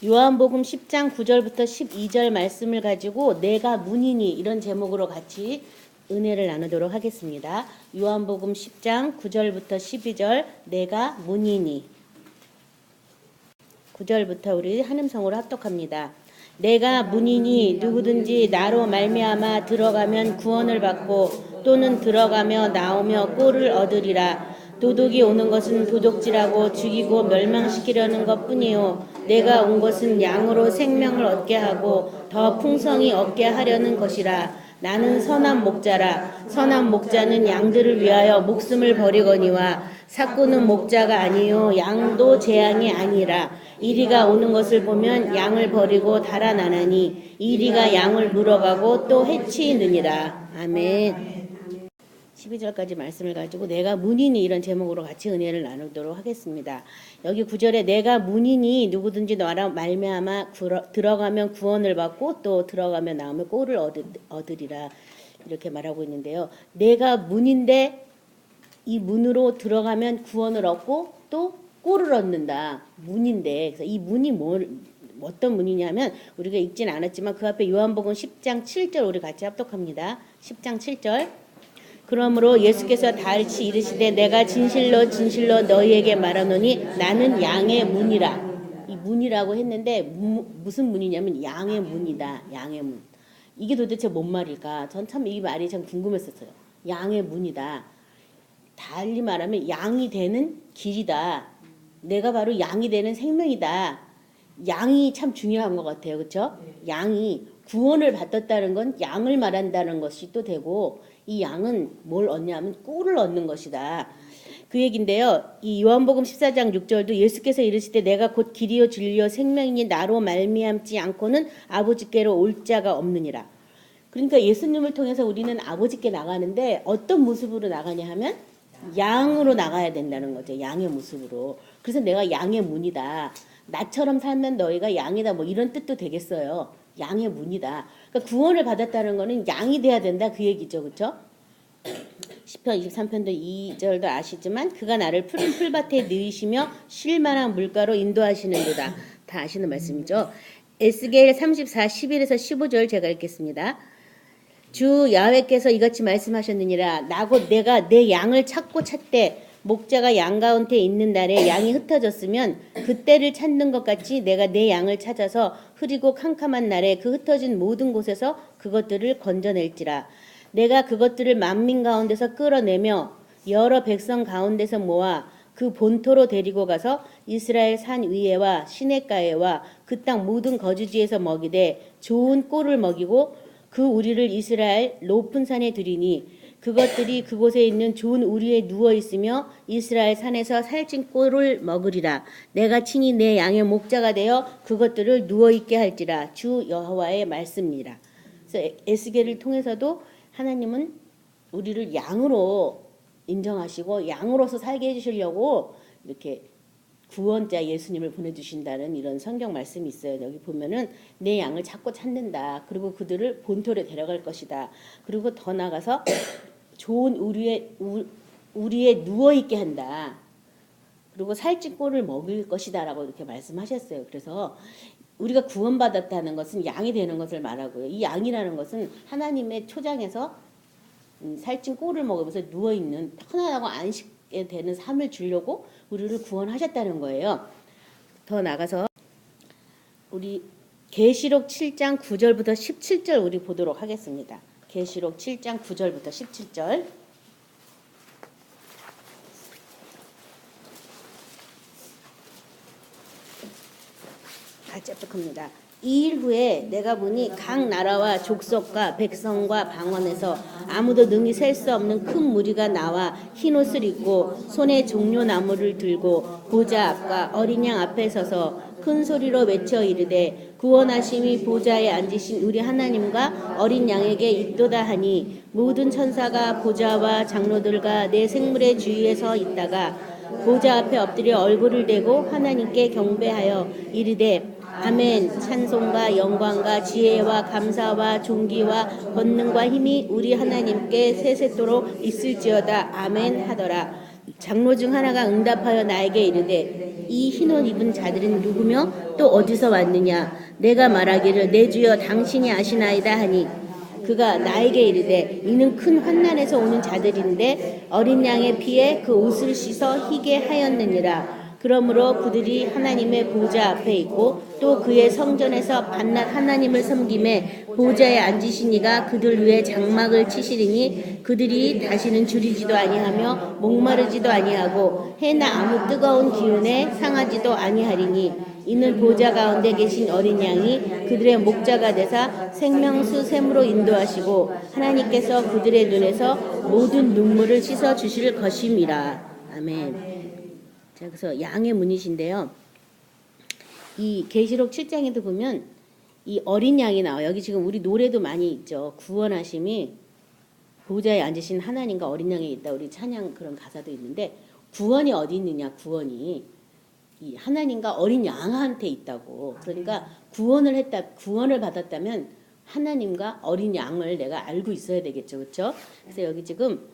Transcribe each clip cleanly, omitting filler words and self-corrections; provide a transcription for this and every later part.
요한복음 10장 9절부터 12절 말씀을 가지고 내가 문이니 이런 제목으로 같이 은혜를 나누도록 하겠습니다. 요한복음 10장 9절부터 12절 내가 문이니 9절부터 우리 한음성으로 합독합니다. 내가 문이니 누구든지 나로 말미암아 들어가면 구원을 받고 또는 들어가며 나오며 꼴을 얻으리라. 도둑이 오는 것은 도둑질하고 죽이고 멸망시키려는 것뿐이요 내가 온 것은 양으로 생명을 얻게 하고 더 풍성히 얻게 하려는 것이라. 나는 선한 목자라. 선한 목자는 양들을 위하여 목숨을 버리거니와 삭구는 목자가 아니요 양도 제 양이 아니라. 이리가 오는 것을 보면 양을 버리고 달아나나니 이리가 양을 물어가고 또 해치느니라. 아멘. 12절까지 말씀을 가지고 내가 문이니 이런 제목으로 같이 은혜를 나누도록 하겠습니다. 여기 9절에 내가 문이니 누구든지 너라 말미암아 들어가면 구원을 받고 또 들어가면 나오면 꼴을 얻으리라 이렇게 말하고 있는데요. 내가 문인데 이 문으로 들어가면 구원을 얻고 또 꼴을 얻는다. 문인데 그래서 이 문이 어떤 문이냐면 우리가 읽진 않았지만 그 앞에 요한복음 10장 7절 우리 같이 합독합니다. 10장 7절 그러므로 예수께서 다시 이르시되 내가 진실로 진실로 너희에게 말하노니 나는 양의 문이라. 이 문이라고 했는데 무슨 문이냐면 양의 문이다. 양의 문. 이게 도대체 뭔 말일까? 전 참 이 말이 참 궁금했었어요. 양의 문이다. 달리 말하면 양이 되는 길이다. 내가 바로 양이 되는 생명이다. 양이 참 중요한 것 같아요. 그렇죠? 양이 구원을 받았다는 건 양을 말한다는 것이 또 되고 이 양은 뭘 얻냐면 꼴을 얻는 것이다. 그 얘긴데요. 이 요한복음 14장 6절도 예수께서 이르시되 내가 곧 길이요 진리요 생명이니 나로 말미암지 않고는 아버지께로 올 자가 없느니라. 그러니까 예수님을 통해서 우리는 아버지께 나가는데 어떤 모습으로 나가냐 하면 양으로 나가야 된다는 거죠. 양의 모습으로. 그래서 내가 양의 문이다. 나처럼 살면 너희가 양이다. 뭐 이런 뜻도 되겠어요. 양의 문이다. 그러니까 구원을 받았다는 거는 양이 돼야 된다 그 얘기죠. 그렇죠? 시편 23편도 2절도 아시지만 그가 나를 푸른 풀밭에 누이시며 쉴만한 물가로 인도하시는도다. 다 아시는 말씀이죠. 에스겔 34 11에서 15절 제가 읽겠습니다. 주 야훼께서 이같이 말씀하셨느니라. 나곧 내가 내 양을 찾고 찾되 목자가 양 가운데 있는 날에 양이 흩어졌으면 그때를 찾는 것 같이 내가 내 양을 찾아서 흐리고 캄캄한 날에 그 흩어진 모든 곳에서 그것들을 건져낼지라. 내가 그것들을 만민 가운데서 끌어내며 여러 백성 가운데서 모아 그 본토로 데리고 가서 이스라엘 산 위에와 시냇가에와 그 땅 모든 거주지에서 먹이되 좋은 꼴을 먹이고 그 우리를 이스라엘 높은 산에 두리니 그것들이 그곳에 있는 좋은 우리에 누워 있으며 이스라엘 산에서 살찐 꼴을 먹으리라. 내가 친히 내 양의 목자가 되어 그것들을 누워 있게 할지라. 주 여호와의 말씀이라. 그래서 에스겔을 통해서도 하나님은 우리를 양으로 인정하시고 양으로서 살게 해주시려고 이렇게 구원자 예수님을 보내주신다는 이런 성경 말씀이 있어요. 여기 보면은 내 양을 찾고 찾는다. 그리고 그들을 본토로 데려갈 것이다. 그리고 더 나가서 좋은 우리에 누워있게 한다. 그리고 살찐 꼴을 먹일 것이다 라고 이렇게 말씀하셨어요. 그래서 우리가 구원받았다는 것은 양이 되는 것을 말하고요. 이 양이라는 것은 하나님의 초장에서 살찐 꼴을 먹으면서 누워있는 편안하고 안식에 되는 삶을 주려고 우리를 구원하셨다는 거예요. 더 나가서 우리 계시록 7장 9절부터 17절 우리 보도록 하겠습니다. 계시록 7장 9절부터 17절 같이 합독합니다. 이 일 후에 내가 보니 각 나라와 족속과 백성과 방언에서 아무도 능히 셀 수 없는 큰 무리가 나와 흰옷을 입고 손에 종려나무를 들고 보좌 앞과 어린 양 앞에 서서 큰 소리로 외쳐 이르되 구원하심이 보좌에 앉으신 우리 하나님과 어린 양에게 있도다 하니 모든 천사가 보좌와 장로들과 내 생물의 주위에 서 있다가 보좌 앞에 엎드려 얼굴을 대고 하나님께 경배하여 이르되 아멘. 찬송과 영광과 지혜와 감사와 존귀와 권능과 힘이 우리 하나님께 세세토록 있을지어다. 아멘 하더라. 장로 중 하나가 응답하여 나에게 이르되 이 흰옷 입은 자들은 누구며 또 어디서 왔느냐? 내가 말하기를 내 주여 당신이 아시나이다 하니 그가 나에게 이르되 이는 큰 환난에서 오는 자들인데 어린 양의 피에 그 옷을 씻어 희게 하였느니라. 그러므로 그들이 하나님의 보좌 앞에 있고 또 그의 성전에서 밤낮 하나님을 섬김에 보좌에 앉으신 이가 그들 위에 장막을 치시리니 그들이 다시는 줄이지도 아니하며 목마르지도 아니하고 해나 아무 뜨거운 기운에 상하지도 아니하리니 이는 보좌 가운데 계신 어린 양이 그들의 목자가 되사 생명수 샘으로 인도하시고 하나님께서 그들의 눈에서 모든 눈물을 씻어 주실 것임이라. 아멘. 자, 그래서 양의 문이신데요. 이 계시록 7장에도 보면 이 어린 양이 나와요. 여기 지금 우리 노래도 많이 있죠. 구원하심이 보좌에 앉으신 하나님과 어린 양에 있다. 우리 찬양 그런 가사도 있는데 구원이 어디 있느냐? 구원이 이 하나님과 어린 양한테 있다고. 그러니까 구원을 받았다면 하나님과 어린 양을 내가 알고 있어야 되겠죠. 그렇죠? 그래서 여기 지금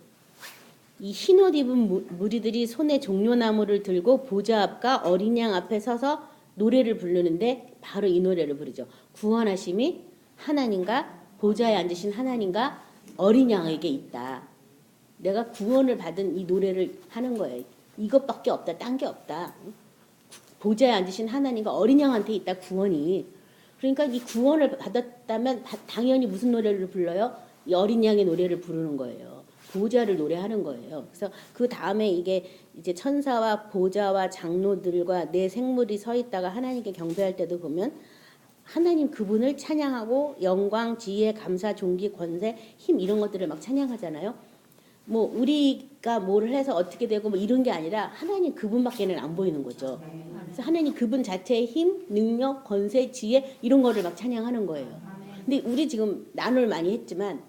이 흰옷 입은 무리들이 손에 종려나무를 들고 보좌 앞과 어린 양 앞에 서서 노래를 부르는데 바로 이 노래를 부르죠. 구원하심이 하나님과 보좌에 앉으신 하나님과 어린 양에게 있다. 내가 구원을 받은 이 노래를 하는 거예요. 이것밖에 없다. 딴 게 없다. 보좌에 앉으신 하나님과 어린 양한테 있다. 구원이. 그러니까 이 구원을 받았다면 당연히 무슨 노래를 불러요? 이 어린 양의 노래를 부르는 거예요. 보좌를 노래하는 거예요. 그래서 그 다음에 이게 이제 천사와 보좌와 장로들과 네 생물이 서 있다가 하나님께 경배할 때도 보면 하나님 그분을 찬양하고 영광, 지혜, 감사, 존귀, 권세, 힘 이런 것들을 막 찬양하잖아요. 뭐 우리가 뭘 해서 어떻게 되고 뭐 이런 게 아니라 하나님 그분밖에는 안 보이는 거죠. 그래서 하나님 그분 자체의 힘, 능력, 권세, 지혜 이런 거를 막 찬양하는 거예요. 근데 우리 지금 나눔을 많이 했지만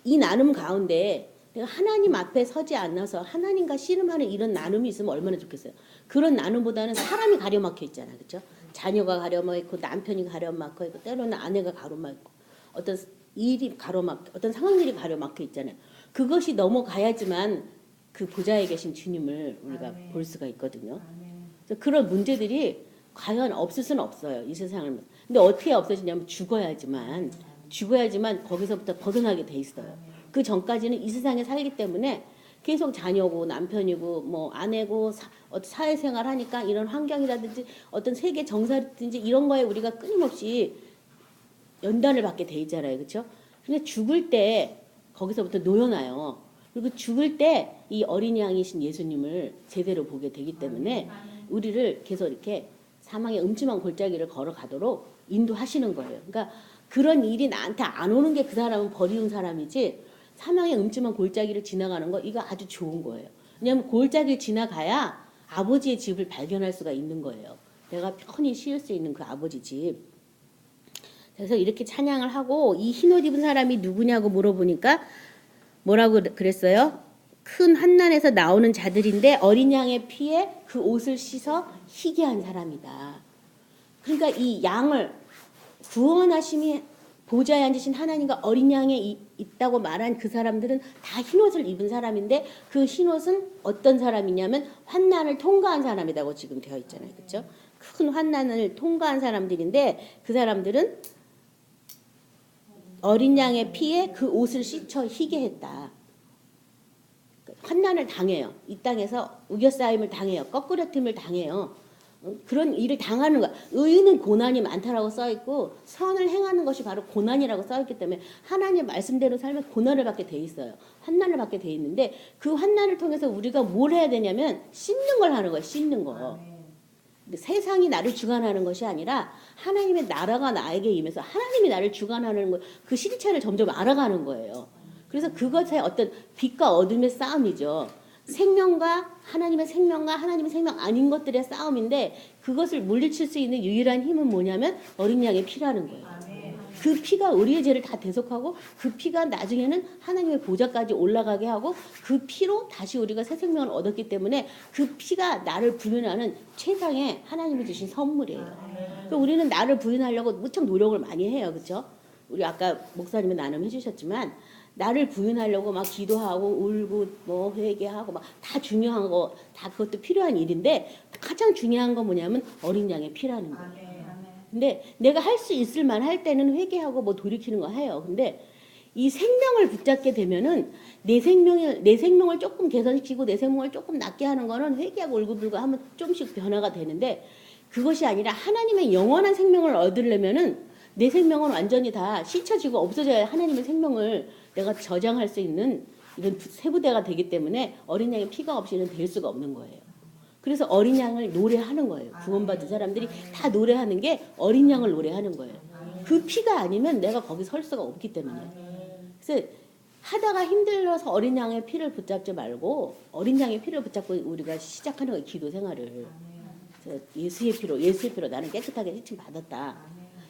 이 나눔 가운데 내가 하나님 앞에 서지 않아서 하나님과 씨름하는 이런 나눔이 있으면 얼마나 좋겠어요. 그런 나눔보다는 사람이 가려막혀 있잖아요. 그렇죠? 자녀가 가려막혀 있고 남편이 가려막혀 있고 때로는 아내가 가려막혀 있고 어떤 일이 가려막혀 어떤 상황들이 가려막혀 있잖아요. 그것이 넘어가야지만 그 보좌에 계신 주님을 우리가 볼 수가 있거든요. 그래서 그런 문제들이 과연 없을 수는 없어요. 이 세상을. 근데 어떻게 없어지냐면 죽어야지만 거기서부터 벗어나게 돼 있어요. 그 전까지는 이 세상에 살기 때문에 계속 자녀고 남편이고 뭐 아내고 사회생활 하니까 이런 환경이라든지 어떤 세계 정사든지 이런 거에 우리가 끊임없이 연단을 받게 돼 있잖아요. 그렇죠? 근데 죽을 때 거기서부터 놓여놔요. 그리고 죽을 때 이 어린 양이신 예수님을 제대로 보게 되기 때문에 우리를 계속 이렇게 사망의 음침한 골짜기를 걸어가도록 인도하시는 거예요. 그러니까 그런 일이 나한테 안 오는 게 그 사람은 버리운 사람이지 사망의 음침한 골짜기를 지나가는 거 이거 아주 좋은 거예요. 왜냐하면 골짜기를 지나가야 아버지의 집을 발견할 수가 있는 거예요. 내가 편히 쉴 수 있는 그 아버지 집. 그래서 이렇게 찬양을 하고 이 흰옷 입은 사람이 누구냐고 물어보니까 뭐라고 그랬어요? 큰 환난에서 나오는 자들인데 어린 양의 피에 그 옷을 씻어 희게 한 사람이다. 그러니까 이 양을 구원하심이 보좌에 앉으신 하나님과 어린 양에 있다고 말한 그 사람들은 다 흰옷을 입은 사람인데 그 흰옷은 어떤 사람이냐면 환난을 통과한 사람이라고 지금 되어 있잖아요. 그렇죠? 큰 환난을 통과한 사람들인데 그 사람들은 어린 양의 피에 그 옷을 씻어 희게 했다. 환난을 당해요. 이 땅에서 우겨싸임을 당해요. 거꾸러짐을 당해요. 그런 일을 당하는 거야. 의인은 고난이 많다라고 써있고 선을 행하는 것이 바로 고난이라고 써있기 때문에 하나님 말씀대로 살면 고난을 받게 돼 있어요. 환난을 받게 돼 있는데 그 환난을 통해서 우리가 뭘 해야 되냐면 씻는 걸 하는 거예요. 씻는 거. 세상이 나를 주관하는 것이 아니라 하나님의 나라가 나에게 임해서 하나님이 나를 주관하는 거, 그 실체를 점점 알아가는 거예요. 그래서 그것의 어떤 빛과 어둠의 싸움이죠. 하나님의 생명 아닌 것들의 싸움인데 그것을 물리칠 수 있는 유일한 힘은 뭐냐면 어린 양의 피라는 거예요. 그 피가 우리의 죄를 다 대속하고 그 피가 나중에는 하나님의 보좌까지 올라가게 하고 그 피로 다시 우리가 새 생명을 얻었기 때문에 그 피가 나를 부인하는 최상의 하나님이 주신 선물이에요. 그러니까 우리는 나를 부인하려고 무척 노력을 많이 해요. 그렇죠? 우리 아까 목사님이 나눔해 주셨지만 나를 부인하려고 막 기도하고 울고 뭐 회개하고 막 다 중요한 거 다 그것도 필요한 일인데 가장 중요한 건 뭐냐면 어린 양의 피라는 거예요. 근데 내가 할 수 있을 만할 때는 회개하고 뭐 돌이키는 거 해요. 근데 이 생명을 붙잡게 되면은 내 생명을 조금 개선시키고 내 생명을 조금 낫게 하는 거는 회개하고 울고불고 하면 좀씩 변화가 되는데 그것이 아니라 하나님의 영원한 생명을 얻으려면은 내 생명은 완전히 다 씻혀지고 없어져야 하나님의 생명을 내가 저장할 수 있는 이건 세부대가 되기 때문에 어린 양의 피가 없이는 될 수가 없는 거예요. 그래서 어린 양을 노래하는 거예요. 구원받은 사람들이 다 노래하는 게 어린 양을 노래하는 거예요. 그 피가 아니면 내가 거기 설 수가 없기 때문에. 그래서 하다가 힘들어서 어린 양의 피를 붙잡지 말고 어린 양의 피를 붙잡고 우리가 시작하는 거예요. 기도 생활을. 그래서 예수의 피로 나는 깨끗하게 씻임 받았다.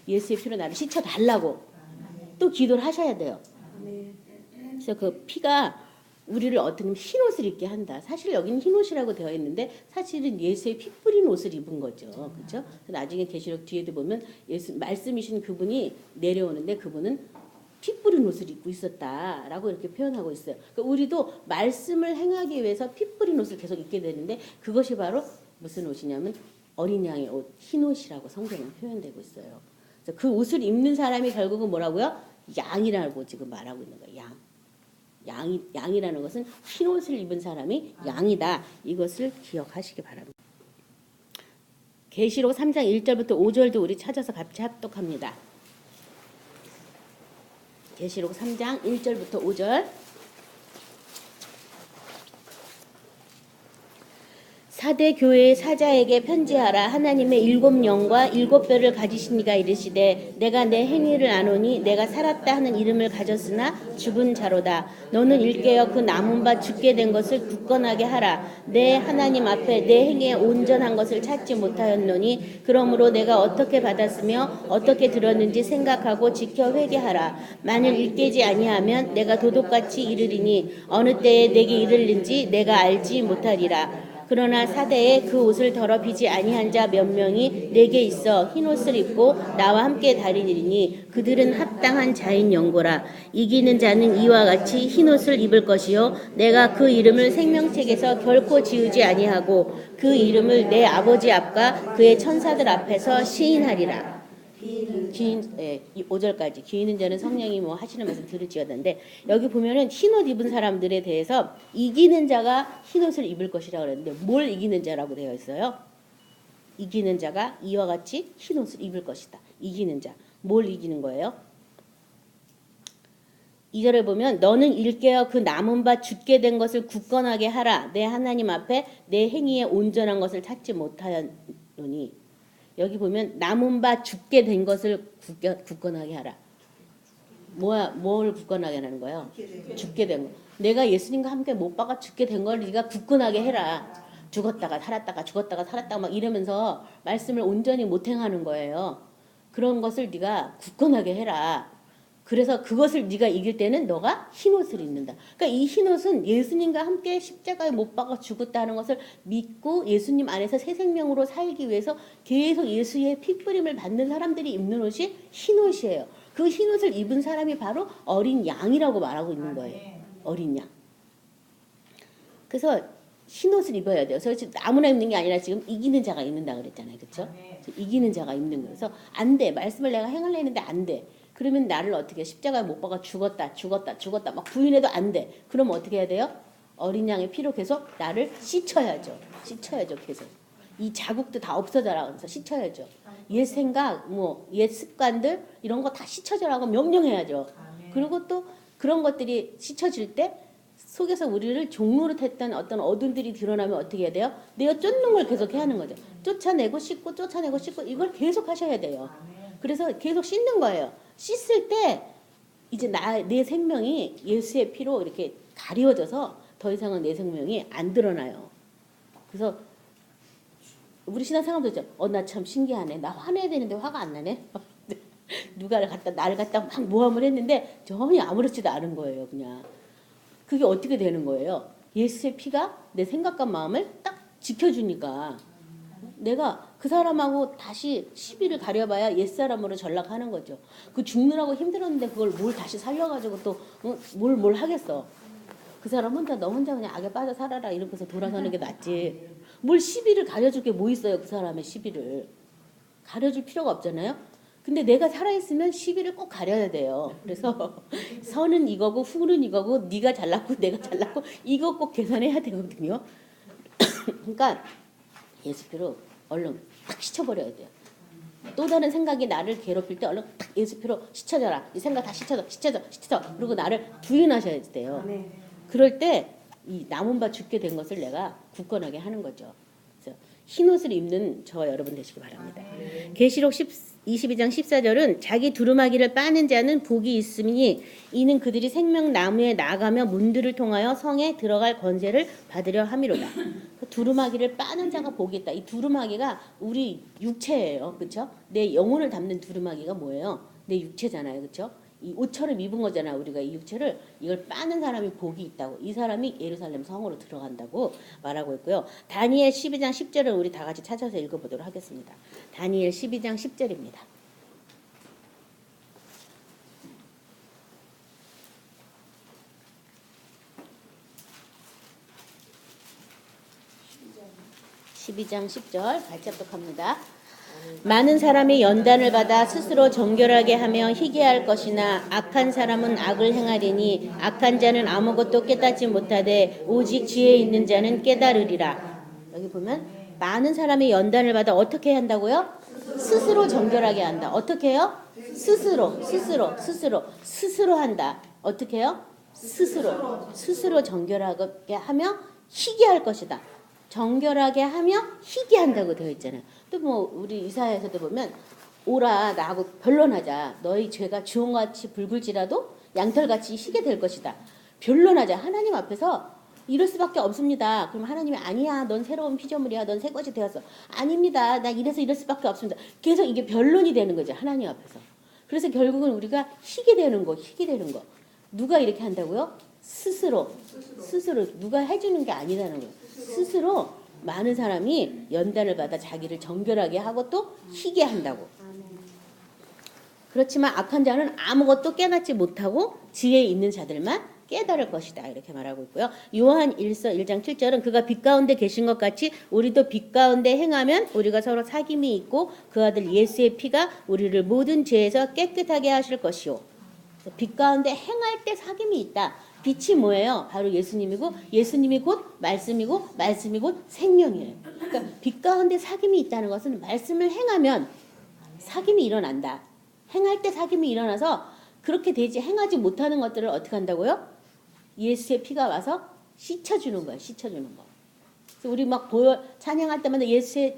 예수의 피로 나를 씻어달라고 또 기도를 하셔야 돼요. 그래서 그 피가 우리를 어떻게 흰옷을 입게 한다. 사실 여기는 흰옷이라고 되어 있는데 사실은 예수의 피 뿌린 옷을 입은 거죠. 그렇죠? 나중에 계시록 뒤에도 보면 예수 말씀이신 그분이 내려오는데 그분은 피 뿌린 옷을 입고 있었다라고 이렇게 표현하고 있어요. 그러니까 우리도 말씀을 행하기 위해서 피 뿌린 옷을 계속 입게 되는데 그것이 바로 무슨 옷이냐면 어린 양의 옷, 흰 옷이라고 성경은 표현되고 있어요. 그래서 그 옷을 입는 사람이 결국은 뭐라고요? 양이라고 지금 말하고 있는 거예요. 양이라는 것은 흰 옷을 입은 사람이 양이다. 이것을 기억하시기 바랍니다. 계시록 3장 1절부터 5절도 우리 찾아서 같이 합독합니다. 계시록 3장 1절부터 5절. 사대 교회의 사자에게 편지하라. 하나님의 7영과 7뼈를 가지신 이가 이르시되 내가 내 행위를 아노니 내가 살았다 하는 이름을 가졌으나 죽은 자로다. 너는 일깨어 그 남은 바 죽게 된 것을 굳건하게 하라. 내 하나님 앞에 내 행위에 온전한 것을 찾지 못하였노니 그러므로 내가 어떻게 받았으며 어떻게 들었는지 생각하고 지켜 회개하라. 만일 일깨지 아니하면 내가 도둑같이 이르리니 어느 때에 내게 이르는지 내가 알지 못하리라. 그러나 사대에 그 옷을 더럽히지 아니한 자 몇 명이 내게 있어 흰옷을 입고 나와 함께 다니리니 그들은 합당한 자인 연고라. 이기는 자는 이와 같이 흰옷을 입을 것이요 내가 그 이름을 생명책에서 결코 지우지 아니하고 그 이름을 내 아버지 앞과 그의 천사들 앞에서 시인하리라. 5절까지 기이는 자는 성령이 뭐 하시는 말씀 들을지어다인데 여기 보면은 흰옷 입은 사람들에 대해서 이기는 자가 흰옷을 입을 것이라고 그랬는데 뭘 이기는 자라고 되어 있어요? 이기는 자가 이와 같이 흰옷을 입을 것이다. 이기는 자. 뭘 이기는 거예요? 2절에 보면 너는 일깨어 그 남은 바 죽게 된 것을 굳건하게 하라. 내 하나님 앞에 내 행위에 온전한 것을 찾지 못하였노니 여기 보면 남은 바 죽게 된 것을 굳건하게 하라. 뭘 굳건하게 하는 거예요? 죽게 된 거. 내가 예수님과 함께 못 박아 죽게 된 걸 네가 굳건하게 해라. 죽었다가 살았다가 막 이러면서 말씀을 온전히 못 행하는 거예요. 그런 것을 네가 굳건하게 해라. 그래서 그것을 네가 이길 때는 너가 흰옷을 입는다. 그러니까 이 흰옷은 예수님과 함께 십자가에 못 박아 죽었다는 것을 믿고 예수님 안에서 새 생명으로 살기 위해서 계속 예수의 피뿌림을 받는 사람들이 입는 옷이 흰옷이에요. 그 흰옷을 입은 사람이 바로 어린 양이라고 말하고 있는 거예요. 어린 양. 그래서 흰옷을 입어야 돼요. 그래서 아무나 입는 게 아니라 지금 이기는 자가 입는다 그랬잖아요. 그렇죠? 이기는 자가 입는 거예요. 그래서 안 돼. 말씀을 내가 행하려 했는데 안 돼. 그러면 나를 어떻게 십자가에 못 박아 죽었다 막 부인해도 안 돼. 그럼 어떻게 해야 돼요? 어린 양의 피로 계속 나를 씻어야죠. 계속. 이 자국도 다 없어져라. 그래서 씻어야죠. 옛 생각, 옛 습관들 이런 거 다 씻어져라고 명령해야죠. 그리고 또 그런 것들이 씻어질 때 속에서 우리를 종노릇 했던 어떤 어둠들이 드러나면 어떻게 해야 돼요? 내가 쫓는 걸 계속 해야 하는 거죠. 쫓아내고 씻고 이걸 계속 하셔야 돼요. 그래서 계속 씻는 거예요. 씻을 때 이제 내 생명이 예수의 피로 이렇게 가리워져서 더 이상은 내 생명이 안 드러나요. 그래서 우리 신앙생활도 있죠. 나 참 신기하네. 나 화내야 되는데 화가 안 나네. 나를 갖다 막 모함을 했는데 전혀 아무렇지도 않은 거예요. 그냥. 그게 어떻게 되는 거예요? 예수의 피가 내 생각과 마음을 딱 지켜주니까 내가 그 사람하고 다시 시비를 가려봐야 옛사람으로 전락하는 거죠. 그 죽느라고 힘들었는데 그걸 뭘 다시 살려가지고 또 뭘 하겠어. 그 사람 혼자 너 혼자 그냥 악에 빠져 살아라 이러고서 돌아서는 게 낫지. 뭘 시비를 가려줄 게 뭐 있어요. 그 사람의 시비를. 가려줄 필요가 없잖아요. 근데 내가 살아있으면 시비를 꼭 가려야 돼요. 그래서 선은 이거고 후는 이거고 네가 잘났고 내가 잘났고 이거 꼭 계산해야 되거든요. 그러니까 예수피로 얼른 딱 시쳐버려야 돼요. 또 다른 생각이 나를 괴롭힐 때 얼른 딱 예수피로 시쳐져라. 이 생각 다 시쳐져. 그리고 나를 부인하셔야 돼요. 그럴 때 이 남은 바 죽게 된 것을 내가 굳건하게 하는 거죠. 그래서 흰 옷을 입는 저와 여러분 되시기 바랍니다. 계시록 22장 14절은 자기 두루마기를 빠는 자는 복이 있으니 이는 그들이 생명나무에 나가며 문들을 통하여 성에 들어갈 권세를 받으려 함이로다. 두루마기를 빠는 자가 복이 있다. 이 두루마기가 우리 육체예요. 그렇죠? 내 영혼을 담는 두루마기가 뭐예요? 내 육체잖아요. 그렇죠? 이 옷처럼 입은 거잖아. 우리가 이 육체를 이걸 빠는 사람이 복이 있다고. 이 사람이 예루살렘 성으로 들어간다고 말하고 있고요. 다니엘 12장 10절을 우리 다 같이 찾아서 읽어보도록 하겠습니다. 다니엘 12장 10절입니다. (12장 10절) 같이 합독합니다. 많은 사람이 연단을 받아 스스로 정결하게 하며 희게 할 것이나 악한 사람은 악을 행하리니 악한 자는 아무것도 깨닫지 못하되 오직 지혜 있는 자는 깨달으리라. 여기 보면 많은 사람이 연단을 받아 어떻게 한다고요? 스스로 정결하게 한다. 어떻게 해요? 스스로 한다. 어떻게 해요? 스스로 정결하게 하며 희게 할 것이다. 정결하게 하며 희게 한다고 되어 있잖아요. 또 뭐 우리 이사야에서도 보면 오라 나하고 변론하자. 너희 죄가 주홍같이 붉을지라도 양털같이 희게 될 것이다. 변론하자. 하나님 앞에서 이럴 수밖에 없습니다. 그럼 하나님이 아니야. 넌 새로운 피조물이야. 넌 새 것이 되었어. 아닙니다. 나 이래서 이럴 수밖에 없습니다. 계속 이게 변론이 되는 거죠. 하나님 앞에서. 그래서 결국은 우리가 희게 되는 거. 누가 이렇게 한다고요? 스스로. 누가 해주는 게 아니라는 거예요. 스스로 많은 사람이 연단을 받아 자기를 정결하게 하고 또 희게 한다고. 그렇지만 악한 자는 아무것도 깨닫지 못하고 지혜 있는 자들만 깨달을 것이다. 이렇게 말하고 있고요. 요한 1장 7절은 그가 빛 가운데 계신 것 같이 우리도 빛 가운데 행하면 우리가 서로 사귐이 있고 그 아들 예수의 피가 우리를 모든 죄에서 깨끗하게 하실 것이요. 빛 가운데 행할 때 사귐이 있다. 빛이 뭐예요? 바로 예수님이고 예수님이 곧 말씀이고 말씀이 곧 생명이에요. 그러니까 빛 가운데 사귐이 있다는 것은 말씀을 행하면 사귐이 일어난다. 행할 때 사귐이 일어나서 그렇게 되지 행하지 못하는 것들을 어떻게 한다고요? 예수의 피가 와서 씻어주는 거예요. 그래서 우리 막 찬양할 때마다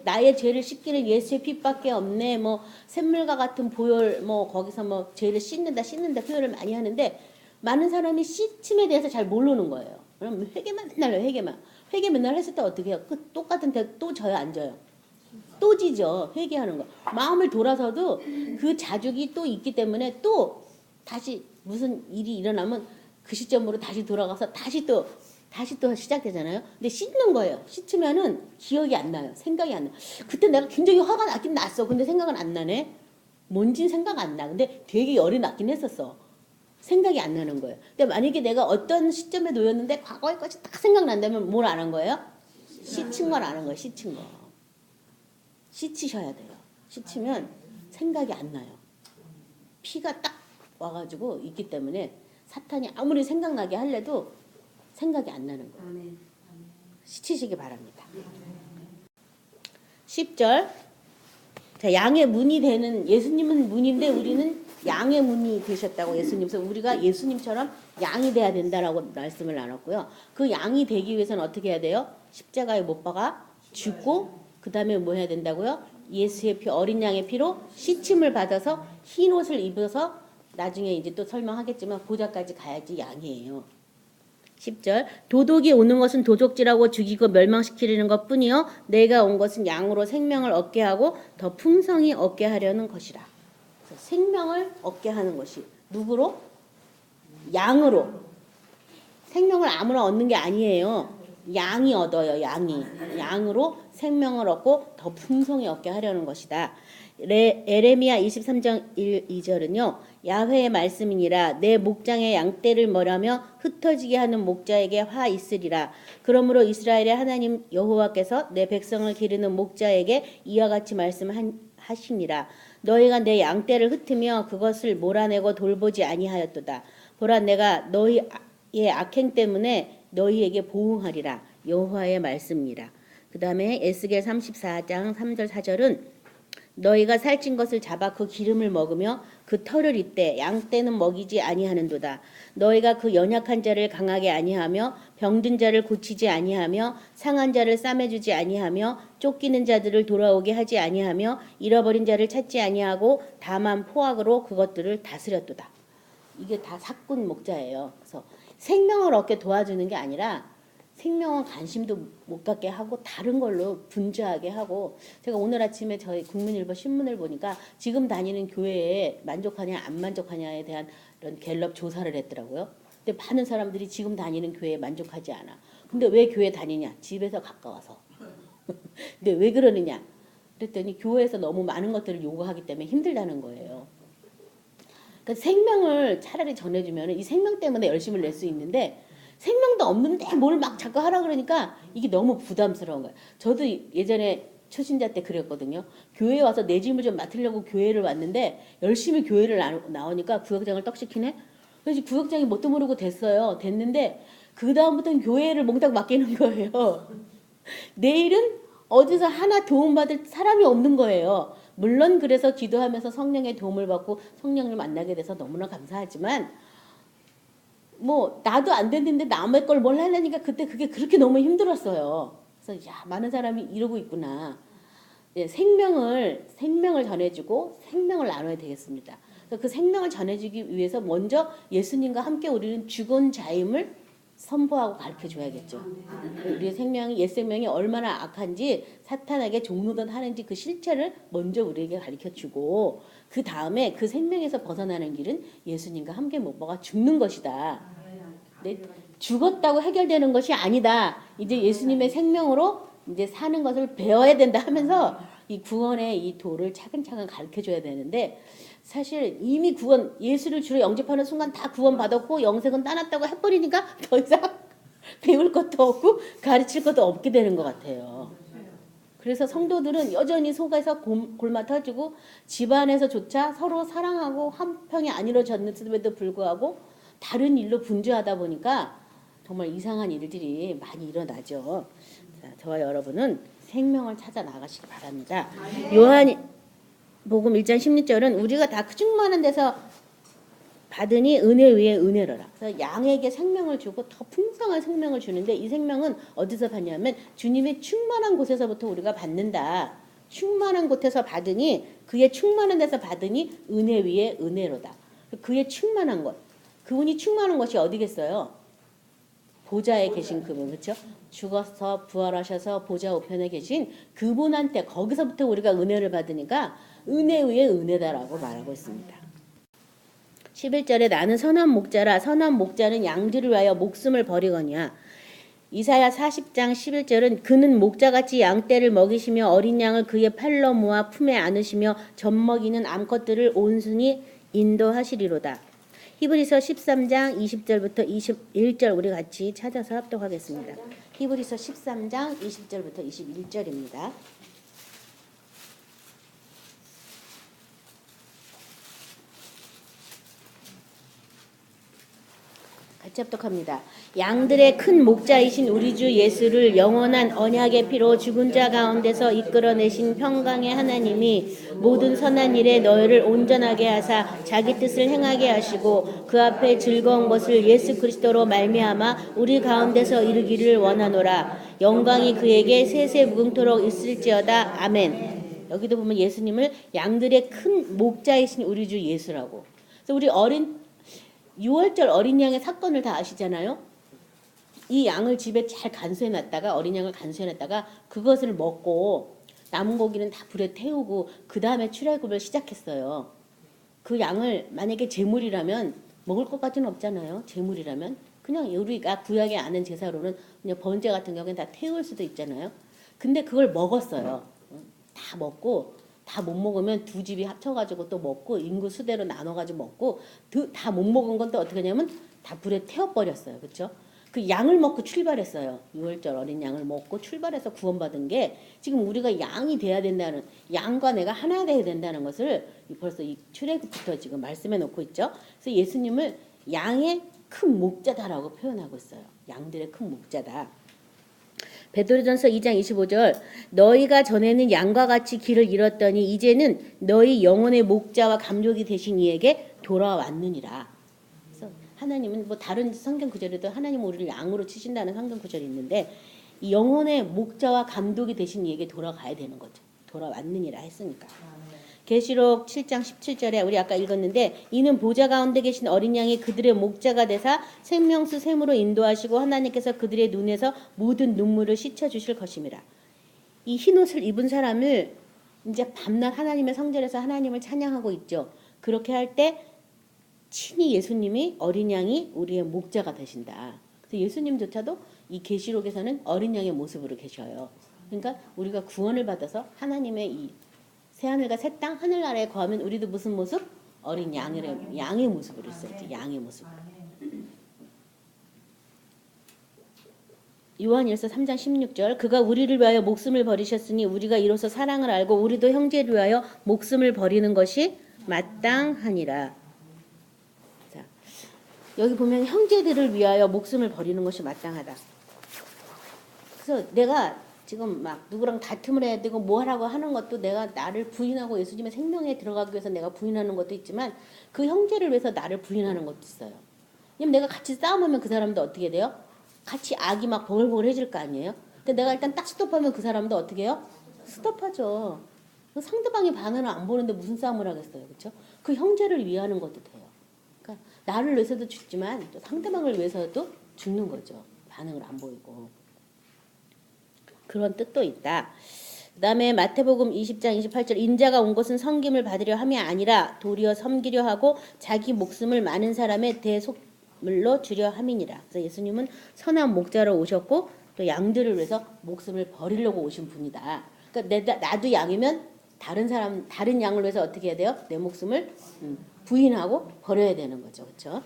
나의 죄를 씻기는 예수의 피밖에 없네. 뭐 샘물과 같은 보혈 뭐 거기서 뭐 죄를 씻는다 표현을 많이 하는데 많은 사람이 씻임에 대해서 잘 모르는 거예요. 그럼 회개만 맨날 해요. 회개 맨날 했을 때 어떻게 해요? 똑같은 데 또 져요, 안 져요? 또 지죠. 회개하는 거. 마음을 돌아서도 그 자죽이 또 있기 때문에 또 다시 무슨 일이 일어나면 그 시점으로 다시 돌아가서 다시 또 시작되잖아요. 근데 씻는 거예요. 씻으면은 기억이 안 나요. 생각이 안 나. 그때 내가 굉장히 화가 나긴 났어. 근데 생각은 안 나네. 뭔진 생각 안 나. 근데 되게 열이 났긴 했었어. 생각이 안 나는 거예요. 근데 만약에 내가 어떤 시점에 놓였는데 과거의 것이 딱 생각난다면 뭘 안 한 거예요? 씻은 걸 안 한 거예요. 씻은 거. 씻으셔야 돼요. 씻으면 생각이 안 나요. 피가 딱 와가지고 있기 때문에 사탄이 아무리 생각나게 하려도 생각이 안 나는 거예요. 씻으시기 바랍니다. 10절. 자, 양의 문이 되는 예수님은 문인데 우리는 양의 문이 되셨다고 예수님. 그래서 우리가 예수님처럼 양이 돼야 된다라고 말씀을 나눴고요. 그 양이 되기 위해서는 어떻게 해야 돼요? 십자가에 못 박아 죽고 그 다음에 뭐 해야 된다고요? 예수의 피, 어린 양의 피로 씻임을 받아서 흰 옷을 입어서 나중에 이제 또 설명하겠지만 보좌까지 가야지 양이에요. 10절. 도둑이 오는 것은 도적질하고 죽이고 멸망시키려는 것뿐이요 내가 온 것은 양으로 생명을 얻게 하고 더 풍성히 얻게 하려는 것이라. 생명을 얻게 하는 것이 누구로? 양으로. 생명을 아무나 얻는 게 아니에요. 양이 얻어요. 양으로 생명을 얻고 더 풍성히 얻게 하려는 것이다. 에레미야 23장 2절은요. 야훼의 말씀이니라 내 목장의 양떼를 멀하며 흩어지게 하는 목자에게 화 있으리라. 그러므로 이스라엘의 하나님 여호와께서 내 백성을 기르는 목자에게 이와 같이 말씀하시니라. 너희가 내 양떼를 흩으며 그것을 몰아내고 돌보지 아니하였도다. 보라 내가 너희의 악행 때문에 너희에게 보응하리라. 여호와의 말씀이라. 그 다음에 에스겔 34장 3절 4절은 너희가 살찐 것을 잡아 그 기름을 먹으며 그 털을 잇되 양떼는 먹이지 아니하는도다. 너희가 그 연약한 자를 강하게 아니하며 병든 자를 고치지 아니하며 상한 자를 싸매주지 아니하며 쫓기는 자들을 돌아오게 하지 아니하며 잃어버린 자를 찾지 아니하고 다만 포악으로 그것들을 다스렸도다. 이게 다 사꾼 목자예요. 그래서 생명을 얻게 도와주는 게 아니라 생명은 관심도 못 갖게 하고 다른 걸로 분주하게 하고, 제가 오늘 아침에 저희 국민일보 신문을 보니까 지금 다니는 교회에 만족하냐 안 만족하냐에 대한 이런 갤럽 조사를 했더라고요. 근데 많은 사람들이 지금 다니는 교회에 만족하지 않아. 근데 왜 교회 다니냐? 집에서 가까워서. 근데 왜 그러느냐? 그랬더니 교회에서 너무 많은 것들을 요구하기 때문에 힘들다는 거예요. 그러니까 생명을 차라리 전해주면 이 생명 때문에 열심을 낼 수 있는데 생명도 없는데 뭘 막 자꾸 하라 그러니까 이게 너무 부담스러운 거예요. 저도 예전에 초신자 때 그랬거든요. 교회에 와서 내 짐을 좀 맡으려고 교회를 왔는데 열심히 교회를 나오니까 구역장을 떡시키네. 그래서 구역장이 뭣도 모르고 됐는데 그 다음부터는 교회를 몽땅 맡기는 거예요. 내일은 어디서 하나 도움받을 사람이 없는 거예요. 물론 그래서 기도하면서 성령의 도움을 받고 성령을 만나게 돼서 너무나 감사하지만 뭐 나도 안 됐는데 남의 걸 뭘 하려니까 그때 그게 그렇게 너무 힘들었어요. 그래서 야, 많은 사람이 이러고 있구나. 예, 생명을 전해주고 생명을 나눠야 되겠습니다. 그래서 그 생명을 전해주기 위해서 먼저 예수님과 함께 우리는 죽은 자임을 선포하고 가르쳐줘야겠죠. 우리의 생명이 옛 생명이 얼마나 악한지 사탄에게 종노릇 하는지 그 실체를 먼저 우리에게 가르쳐주고 그 다음에 그 생명에서 벗어나는 길은 예수님과 함께 못 먹어 죽는 것이다. 네, 죽었다고 해결되는 것이 아니다. 이제 예수님의 생명으로 이제 사는 것을 배워야 된다 하면서 이 구원의 이 도를 차근차근 가르쳐줘야 되는데 사실 이미 구원 예수를 주로 영접하는 순간 다 구원 받았고 영생은 따놨다고 해버리니까 더 이상 배울 것도 없고 가르칠 것도 없게 되는 것 같아요. 그래서 성도들은 여전히 속에서 골마 터지고 집안에서조차 서로 사랑하고 한평이 안 이루어졌는데도 불구하고 다른 일로 분주하다 보니까 정말 이상한 일들이 많이 일어나죠. 자, 저와 여러분은 생명을 찾아 나가시기 바랍니다. 요한복음 1장 16절은 우리가 다 충만한 데서 받으니 은혜 위에 은혜로라. 그래서 양에게 생명을 주고 더 풍성한 생명을 주는데 이 생명은 어디서 받냐면 주님의 충만한 곳에서부터 우리가 받는다. 충만한 곳에서 받으니 그의 충만한 데서 받으니 은혜 위에 은혜로다. 그의 충만한 것. 그분이 충만한 것이 어디겠어요? 보좌에 계신 그분, 그렇죠? 죽어서 부활하셔서 보좌 우편에 계신 그분한테 거기서부터 우리가 은혜를 받으니까 은혜 위에 은혜다라고 말하고 있습니다. 11절에 나는 선한 목자라. 선한 목자는 양들을 위하여 목숨을 버리거니와. 이사야 40장 11절은 그는 목자같이 양떼를 먹이시며 어린 양을 그의 팔로 모아 품에 안으시며 젖먹이는 암컷들을 온순히 인도하시리로다. 히브리서 13장 20절부터 21절 우리 같이 찾아서 합독하겠습니다. 히브리서 13장 20절부터 21절입니다. 같이 합독합니다. 양들의 큰 목자이신 우리 주 예수를 영원한 언약의 피로 죽은 자 가운데서 이끌어내신 평강의 하나님이 모든 선한 일에 너희를 온전하게 하사 자기 뜻을 행하게 하시고 그 앞에 즐거운 것을 예수 그리스도로 말미암아 우리 가운데서 이루기를 원하노라. 영광이 그에게 세세 무궁토록 있을지어다. 아멘. 여기도 보면 예수님을 양들의 큰 목자이신 우리 주 예수라고. 그래서 우리 6월절 어린 양의 사건을 다 아시잖아요. 이 양을 집에 잘 간수해놨다가 어린 양을 간수해놨다가 그것을 먹고 남은 고기는 다 불에 태우고 그 다음에 출애굽을 시작했어요. 그 양을 만약에 제물이라면 먹을 것까지는 없잖아요. 제물이라면 그냥 우리가 구약에 아는 제사로는 그냥 번제 같은 경우에는 다 태울 수도 있잖아요. 근데 그걸 먹었어요. 다 먹고 다 못 먹으면 두 집이 합쳐가지고 또 먹고 인구 수대로 나눠가지고 먹고 다 못 먹은 건 또 어떻게 하냐면 다 불에 태워버렸어요. 그렇죠? 그 양을 먹고 출발했어요. 6월절 어린 양을 먹고 출발해서 구원받은 게 지금 우리가 양이 돼야 된다는 양과 내가 하나 돼야 된다는 것을 벌써 이 출애굽부터 지금 말씀해 놓고 있죠. 그래서 예수님을 양의 큰 목자다라고 표현하고 있어요. 양들의 큰 목자다. 베드로전서 2장 25절 너희가 전에는 양과 같이 길을 잃었더니 이제는 너희 영혼의 목자와 감독이 되신 이에게 돌아왔느니라. 그래서 하나님은 뭐 다른 성경 구절에도 하나님은 우리를 양으로 치신다는 성경 구절이 있는데 이 영혼의 목자와 감독이 되신 이에게 돌아가야 되는 거죠. 돌아왔느니라 했으니까. 계시록 7장 17절에 우리 아까 읽었는데 이는 보좌 가운데 계신 어린 양이 그들의 목자가 되사 생명수 샘으로 인도하시고 하나님께서 그들의 눈에서 모든 눈물을 씻어 주실 것임이라. 이 흰옷을 입은 사람을 이제 밤낮 하나님의 성전에서 하나님을 찬양하고 있죠. 그렇게 할 때 친히 예수님이 어린 양이 우리의 목자가 되신다. 그래서 예수님조차도 이 계시록에서는 어린 양의 모습으로 계셔요. 그러니까 우리가 구원을 받아서 하나님의 이 새하늘과 새 땅 하늘나라에 거하면 우리도 무슨 모습? 어린 양의 모습으로 있었지. 양의 모습. 요한일서 3장 16절 그가 우리를 위하여 목숨을 버리셨으니 우리가 이로써 사랑을 알고 우리도 형제를 위하여 목숨을 버리는 것이 마땅하니라. 자, 여기 보면 형제들을 위하여 목숨을 버리는 것이 마땅하다. 그래서 내가 지금 막 누구랑 다툼을 해야 되고 뭐 하라고 하는 것도 내가 나를 부인하고 예수님의 생명에 들어가기 위해서 내가 부인하는 것도 있지만 그 형제를 위해서 나를 부인하는 것도 있어요. 왜냐면 내가 같이 싸움하면 그 사람도 어떻게 돼요? 같이 악이 막 보글보글 해질 거 아니에요? 근데 내가 일단 딱 스톱하면 그 사람도 어떻게 해요? 스톱하죠. 상대방이 반응을 안 보는데 무슨 싸움을 하겠어요. 그렇죠? 그 형제를 위하는 것도 돼요. 그러니까 나를 위해서도 죽지만 또 상대방을 위해서도 죽는 거죠. 반응을 안 보이고. 그런 뜻도 있다. 그 다음에 마태복음 20장 28절 인자가 온 것은 섬김을 받으려 함이 아니라 도리어 섬기려 하고 자기 목숨을 많은 사람의 대속물로 주려 함이니라. 그래서 예수님은 선한 목자로 오셨고 또 양들을 위해서 목숨을 버리려고 오신 분이다. 그러니까 나도 양이면 다른 양을 위해서 어떻게 해야 돼요? 내 목숨을 부인하고 버려야 되는 거죠. 그렇죠?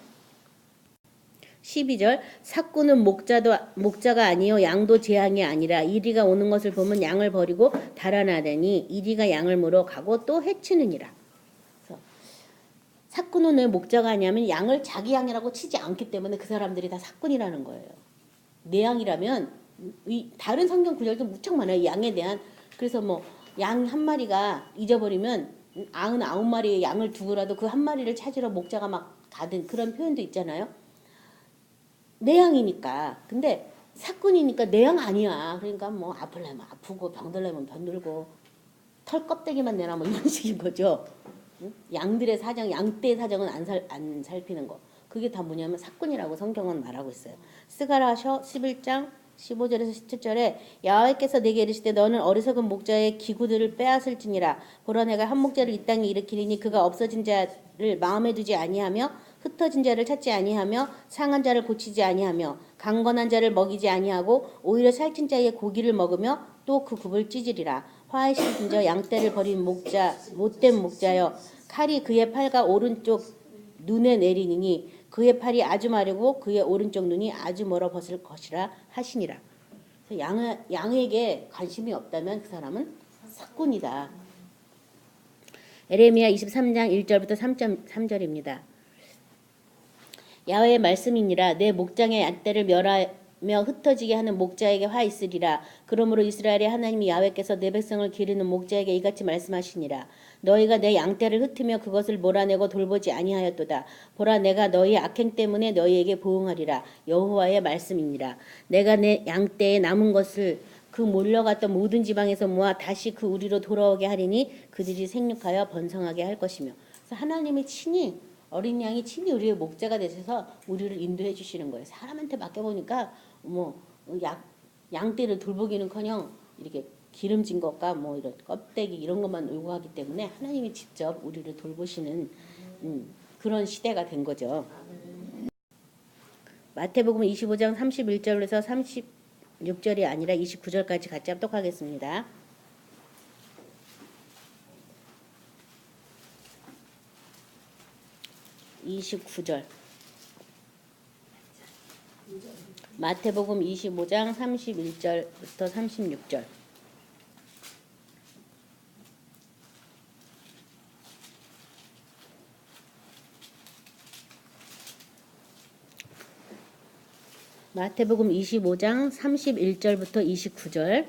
12절 삭구는 목자가 아니요 양도 제 양이 아니라 이리가 오는 것을 보면 양을 버리고 달아나더니 이리가 양을 물어 가고 또 해치느니라. 그래서 삭구는 왜 목자가 아니냐면 양을 자기 양이라고 치지 않기 때문에 그 사람들이 다 삭군이라는 거예요. 내 양이라면 다른 성경 구절도 무척 많아요. 양에 대한. 그래서 뭐 양 한 마리가 잊어버리면 99마리의 양을 두고라도 그 한 마리를 찾으러 목자가 막 가든 그런 표현도 있잖아요. 내 양이니까. 근데 사꾼이니까 내 양 아니야. 그러니까 뭐 아플려면 아프고 병들려면 병들고 털 껍데기만 내놔 뭐 이런 식인 거죠. 응? 양들의 사정, 양떼의 사정은 안 살피는 거. 그게 다 뭐냐면 사꾼이라고 성경은 말하고 있어요. 스가랴서 11장 15절에서 17절에 여호와께서 내게 이르시되 너는 어리석은 목자의 기구들을 빼앗을지니라. 보라 내가 한 목자를 이 땅에 일으키리니 그가 없어진 자를 마음에 두지 아니하며 흩어진 자를 찾지 아니하며 상한 자를 고치지 아니하며 강건한 자를 먹이지 아니하고 오히려 살찐 자의 고기를 먹으며 또 그 굽을 찢으리라. 화에 씻은 자 양떼를 버린 목자 못된 목자여 칼이 그의 팔과 오른쪽 눈에 내리니 그의 팔이 아주 마르고 그의 오른쪽 눈이 아주 멀어 벗을 것이라 하시니라. 양에게 관심이 없다면 그 사람은 삭군이다. 에레미야 23장 1절부터 3절입니다. 야훼의 말씀이니라 내 목장의 양떼를 멸하며 흩어지게 하는 목자에게 화 있으리라. 그러므로 이스라엘의 하나님이 야훼께서 내 백성을 기르는 목자에게 이같이 말씀하시니라. 너희가 내 양떼를 흩으며 그것을 몰아내고 돌보지 아니하였도다. 보라 내가 너희 악행 때문에 너희에게 보응하리라. 여호와의 말씀이니라. 내가 내 양떼에 남은 것을 그 몰려갔던 모든 지방에서 모아 다시 그 우리로 돌아오게 하리니 그들이 생육하여 번성하게 할 것이며. 그래서 하나님이 친히 어린 양이 친히 우리의 목자가 되셔서 우리를 인도해 주시는 거예요. 사람한테 맡겨보니까 뭐 양떼를 돌보기는커녕 이렇게 기름진 것과 뭐 이런 껍데기 이런 것만 요구하기 때문에 하나님이 직접 우리를 돌보시는 그런 시대가 된 거죠. 마태복음 25장 31절에서 36절이 아니라 29절까지 같이 합독하겠습니다. 29절. 마태복음 25장 31절부터 36절. 마태복음 25장 31절부터 29절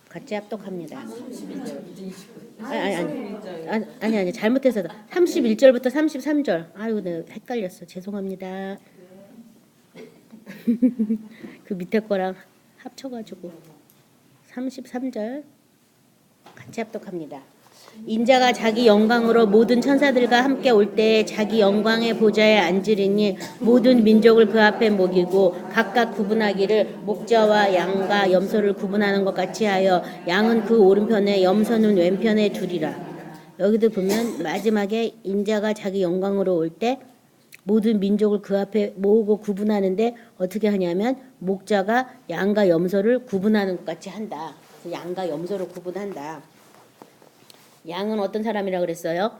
같이 합독합니다. 아니 잘못해서 31절부터 33절. 아이고 내가 헷갈렸어. 죄송합니다. 그 밑에 거랑 합쳐가지고 33절 같이 합독합니다. 인자가 자기 영광으로 모든 천사들과 함께 올 때 자기 영광의 보좌에 앉으리니 모든 민족을 그 앞에 먹이고 각각 구분하기를 목자와 양과 염소를 구분하는 것 같이 하여 양은 그 오른편에 염소는 왼편에 두리라. 여기도 보면 마지막에 인자가 자기 영광으로 올 때 모든 민족을 그 앞에 모으고 구분하는데 어떻게 하냐면 목자가 양과 염소를 구분하는 것 같이 한다. 양과 염소를 구분한다. 양은 어떤 사람이라 그랬어요?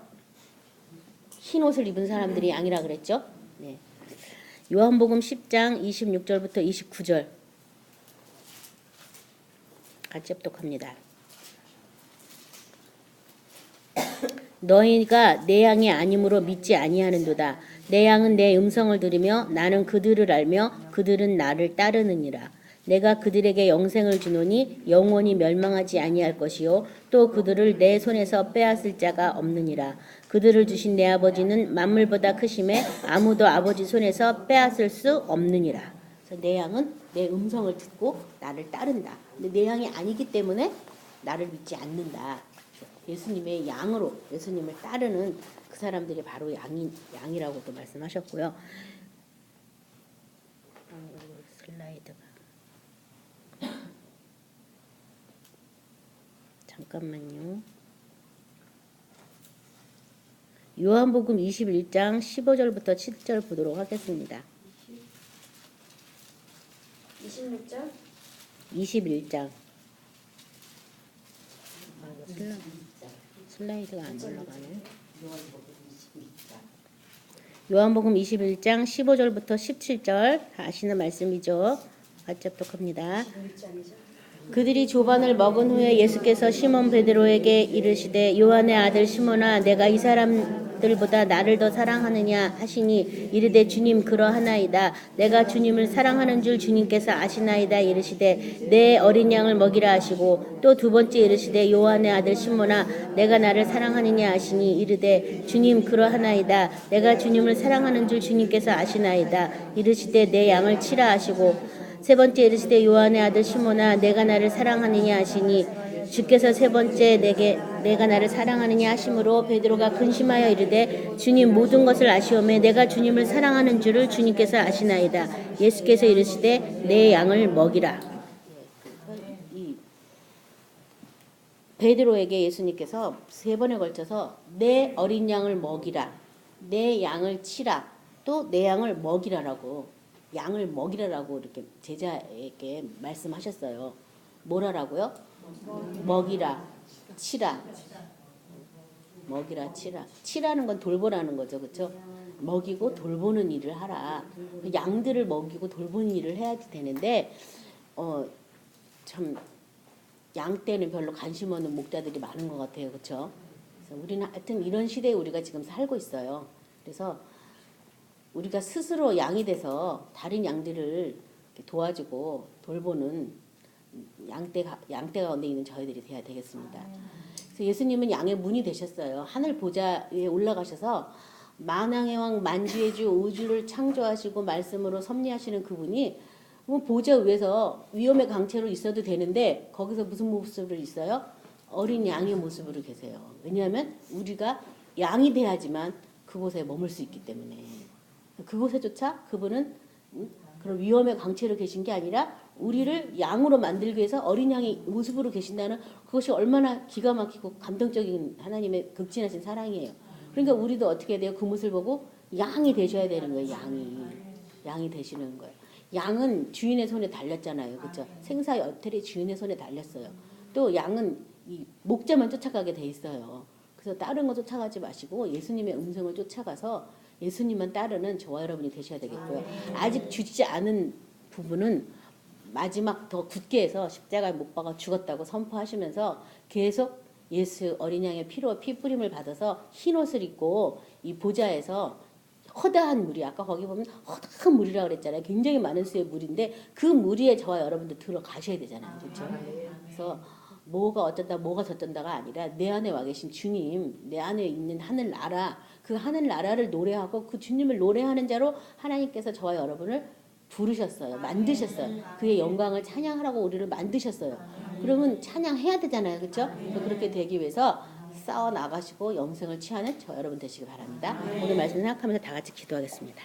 흰 옷을 입은 사람들이 양이라 그랬죠? 네. 요한복음 10장 26절부터 29절 같이 합독합니다. 너희가 내 양이 아니므로 믿지 아니하는도다. 내 양은 내 음성을 들으며 나는 그들을 알며 그들은 나를 따르느니라. 내가 그들에게 영생을 주노니 영원히 멸망하지 아니할 것이요 또 그들을 내 손에서 빼앗을 자가 없느니라. 그들을 주신 내 아버지는 만물보다 크심에 아무도 아버지 손에서 빼앗을 수 없느니라. 그래서 내 양은 내 음성을 듣고 나를 따른다. 근데 내 양이 아니기 때문에 나를 믿지 않는다. 예수님의 양으로 예수님을 따르는 그 사람들이 바로 양이라고도 말씀하셨고요. 슬라이드가 잠깐만요. 요한복음 21장 15절부터 7절 보도록 하겠습니다. 26절? 21장. 슬라이드가 안 올라가네. 요한복음 21장 15절부터 17절 아시는 말씀이죠. 같이 합독합니다. 그들이 조반을 먹은 후에 예수께서 시몬 베드로에게 이르시되 요한의 아들 시몬아 내가 이 사람들보다 나를 더 사랑하느냐 하시니 이르되 주님 그러하나이다. 내가 주님을 사랑하는 줄 주님께서 아시나이다. 이르시되 내 어린 양을 먹이라 하시고 또 두 번째 이르시되 요한의 아들 시몬아 내가 나를 사랑하느냐 하시니 이르되 주님 그러하나이다. 내가 주님을 사랑하는 줄 주님께서 아시나이다. 이르시되 내 양을 치라 하시고 세 번째 이르시되 요한의 아들 시몬아 내가 나를 사랑하느냐 하시니 주께서 세 번째 내가 나를 사랑하느냐 하심으로 베드로가 근심하여 이르되 주님 모든 것을 아시오매 내가 주님을 사랑하는 줄을 주님께서 아시나이다. 예수께서 이르시되 내 양을 먹이라. 이 베드로에게 예수님께서 세 번에 걸쳐서 내 어린 양을 먹이라, 내 양을 치라, 또 내 양을 먹이라라고 양을 먹이라라고 이렇게 제자에게 말씀하셨어요. 뭐라라고요? 먹이라, 치라. 먹이라, 치라. 치라는 건 돌보라는 거죠. 그렇죠? 먹이고 돌보는 일을 하라. 양들을 먹이고 돌보는 일을 해야 되는데 참 양 때는 별로 관심 없는 목자들이 많은 것 같아요. 그렇죠? 그래서 우리는 하여튼 이런 시대에 우리가 지금 살고 있어요. 그래서 우리가 스스로 양이 돼서 다른 양들을 도와주고 돌보는 양떼 가운데 있는 저희들이 돼야 되겠습니다. 그래서 예수님은 양의 문이 되셨어요. 하늘 보좌에 올라가셔서 만왕의 왕 만주의 주 우주를 창조하시고 말씀으로 섭리하시는 그분이 보좌 위에서 위험의 강체로 있어도 되는데 거기서 무슨 모습으로 있어요? 어린 양의 모습으로 계세요. 왜냐하면 우리가 양이 돼야지만 그곳에 머물 수 있기 때문에. 그곳에조차 그분은 그런 위험의 강체로 계신 게 아니라 우리를 양으로 만들기 위해서 어린 양의 모습으로 계신다는 그것이 얼마나 기가 막히고 감동적인 하나님의 극진하신 사랑이에요. 그러니까 우리도 어떻게 해야 돼요? 그 모습을 보고 양이 되셔야 되는 거예요. 양이. 양이 되시는 거예요. 양은 주인의 손에 달렸잖아요. 그렇죠? 생사 여태리 주인의 손에 달렸어요. 또 양은 이 목자만 쫓아가게 돼 있어요. 그래서 다른 거 쫓아가지 마시고 예수님의 음성을 쫓아가서 예수님만 따르는 저와 여러분이 되셔야 되겠고요. 아직 주지 않은 부분은 마지막 더 굳게 해서 십자가에 못 박아 죽었다고 선포하시면서 계속 예수 어린 양의 피로 피 뿌림을 받아서 흰 옷을 입고 이 보좌에서 허다한 무리, 아까 거기 보면 허다한 무리라고 그랬잖아요. 굉장히 많은 수의 무리인데 그 무리에 저와 여러분들 들어가셔야 되잖아요. 그렇죠? 그래서 뭐가 어쩐다 뭐가 저쩐다가 아니라 내 안에 와 계신 주님, 내 안에 있는 하늘나라, 그 하늘나라를 노래하고 그 주님을 노래하는 자로 하나님께서 저와 여러분을 부르셨어요. 만드셨어요. 그의 영광을 찬양하라고 우리를 만드셨어요. 그러면 찬양해야 되잖아요. 그렇죠? 그렇게 되기 위해서 싸워 나가시고 영생을 취하는 저 여러분 되시기 바랍니다. 오늘 말씀 생각하면서 다 같이 기도하겠습니다.